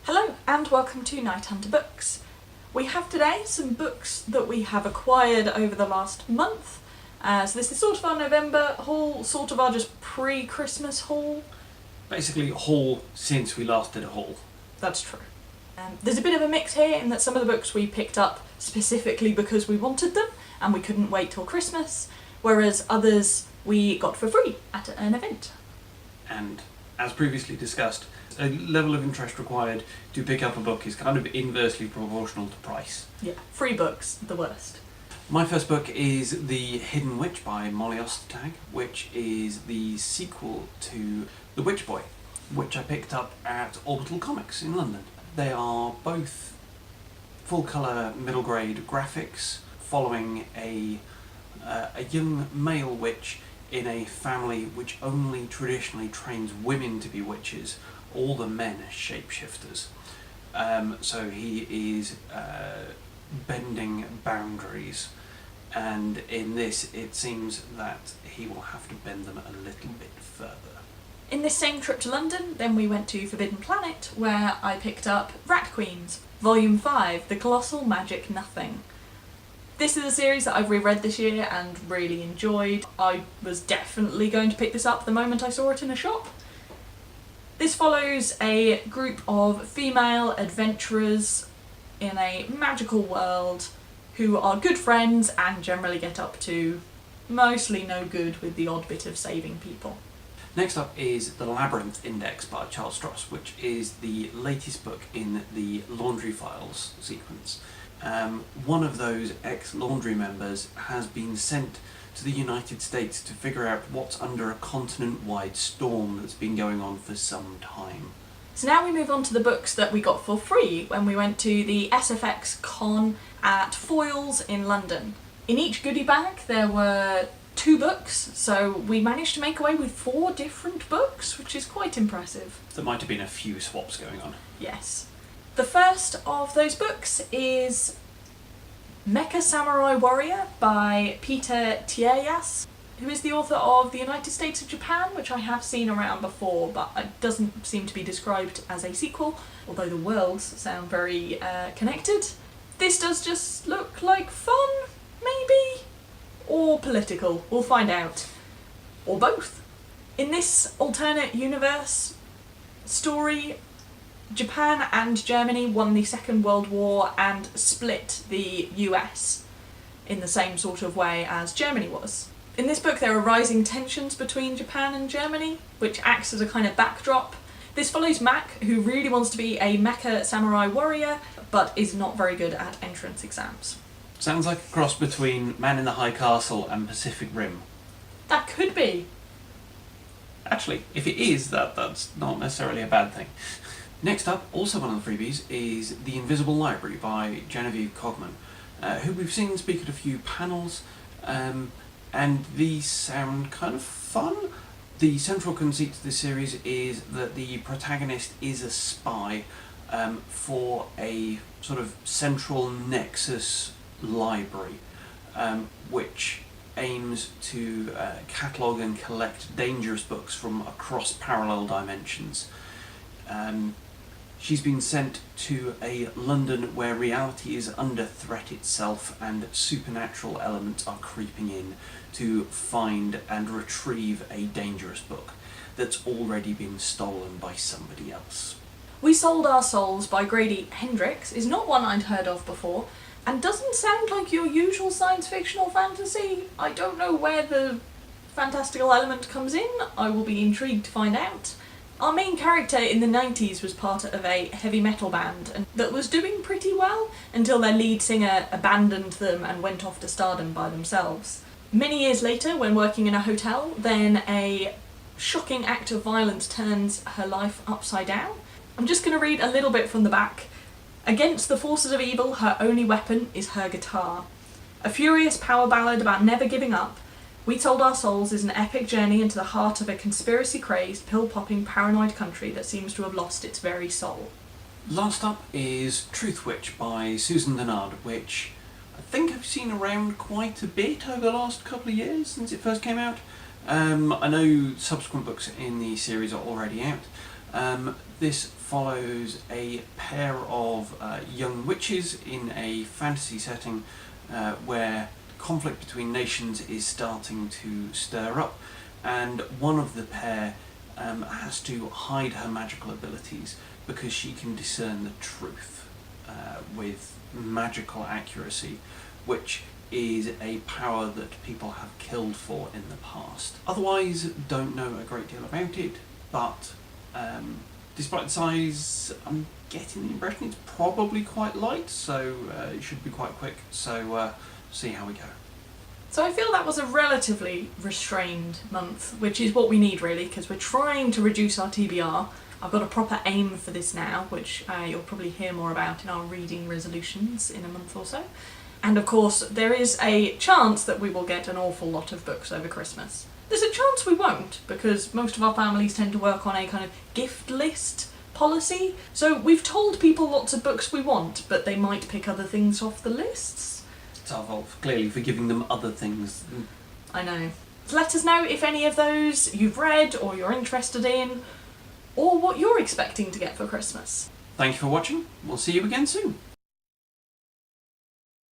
Hello and welcome to KnightHunter Books. We have today some books that we have acquired over the last month. So this is sort of our November haul, sort of our just pre-Christmas haul. Basically a haul since we last did a haul. That's true. There's a bit of a mix here in that some of the books we picked up specifically because we wanted them and we couldn't wait till Christmas, whereas others we got for free at an event. And as previously discussed, a level of interest required to pick up a book is kind of inversely proportional to price. Yeah, free books, the worst. My first book is The Hidden Witch by Molly Ostertag, which is the sequel to The Witch Boy, which I picked up at Orbital Comics in London. They are both full-colour middle-grade graphics following a young male witch in a family which only traditionally trains women to be witches, all the men are shapeshifters. So he is bending boundaries, and in this it seems that he will have to bend them a little bit further. In this same trip to London, then we went to Forbidden Planet, where I picked up Rat Queens, Volume 5, The Colossal Magic Nothing. This is a series that I've reread this year and really enjoyed. I was definitely going to pick this up the moment I saw it in a shop. This follows a group of female adventurers in a magical world who are good friends and generally get up to mostly no good with the odd bit of saving people. Next up is The Labyrinth Index by Charles Stross, which is the latest book in the Laundry Files sequence. One of those ex-Laundry members has been sent to the United States to figure out what's under a continent-wide storm that's been going on for some time. So now we move on to the books that we got for free when we went to the SFX Con at Foyles in London. In each goodie bag there were 2 books, so we managed to make away with 4 different books, which is quite impressive. There might have been a few swaps going on. Yes. The first of those books is Mecha Samurai Warrior by Tieryas, who is the author of The United States of Japan, which I have seen around before, but it doesn't seem to be described as a sequel, although the worlds sound very connected. This does just look like fun, maybe? Or political, we'll find out. Or both. In this alternate universe story, Japan and Germany won the Second World War and split the US in the same sort of way as Germany was. In this book there are rising tensions between Japan and Germany, which acts as a kind of backdrop. This follows Mac, who really wants to be a Mecha Samurai Warrior, but is not very good at entrance exams. Sounds like a cross between Man in the High Castle and Pacific Rim. That could be. Actually, if it is, that's not necessarily a bad thing. Next up, also one of the freebies, is The Invisible Library by Genevieve Cogman, who we've seen speak at a few panels, and these sound kind of fun. The central conceit to this series is that the protagonist is a spy for a sort of central nexus library, which aims to catalogue and collect dangerous books from across parallel dimensions. She's been sent to a London where reality is under threat itself and supernatural elements are creeping in to find and retrieve a dangerous book that's already been stolen by somebody else. We Sold Our Souls by Grady Hendrix is not one I'd heard of before, and doesn't sound like your usual science fiction or fantasy. I don't know where the fantastical element comes in. I will be intrigued to find out. Our main character in the 90s was part of a heavy metal band and that was doing pretty well until their lead singer abandoned them and went off to stardom by themselves. Many years later, when working in a hotel, then a shocking act of violence turns her life upside down. I'm just going to read a little bit from the back. Against the forces of evil, her only weapon is her guitar. A furious power ballad about never giving up, We Sold Our Souls is an epic journey into the heart of a conspiracy-crazed, pill-popping, paranoid country that seems to have lost its very soul. Last up is Truthwitch by Susan Dennard, which I think I've seen around quite a bit over the last couple of years since it first came out. I know subsequent books in the series are already out. This follows a pair of young witches in a fantasy setting where conflict between nations is starting to stir up, and one of the pair has to hide her magical abilities because she can discern the truth with magical accuracy, which is a power that people have killed for in the past. Otherwise, don't know a great deal about it, but despite the size, I'm getting the impression it's probably quite light, so it should be quite quick, so see how we go. So I feel that was a relatively restrained month, which is what we need really, because we're trying to reduce our TBR. I've got a proper aim for this now, which you'll probably hear more about in our reading resolutions in a month or so. And of course, there is a chance that we will get an awful lot of books over Christmas. There's a chance we won't, because most of our families tend to work on a kind of gift list policy. So we've told people lots of books we want, but they might pick other things off the lists. It's our fault, clearly, for giving them other things. I know. So let us know if any of those you've read or you're interested in, or what you're expecting to get for Christmas. Thank you for watching. We'll see you again soon.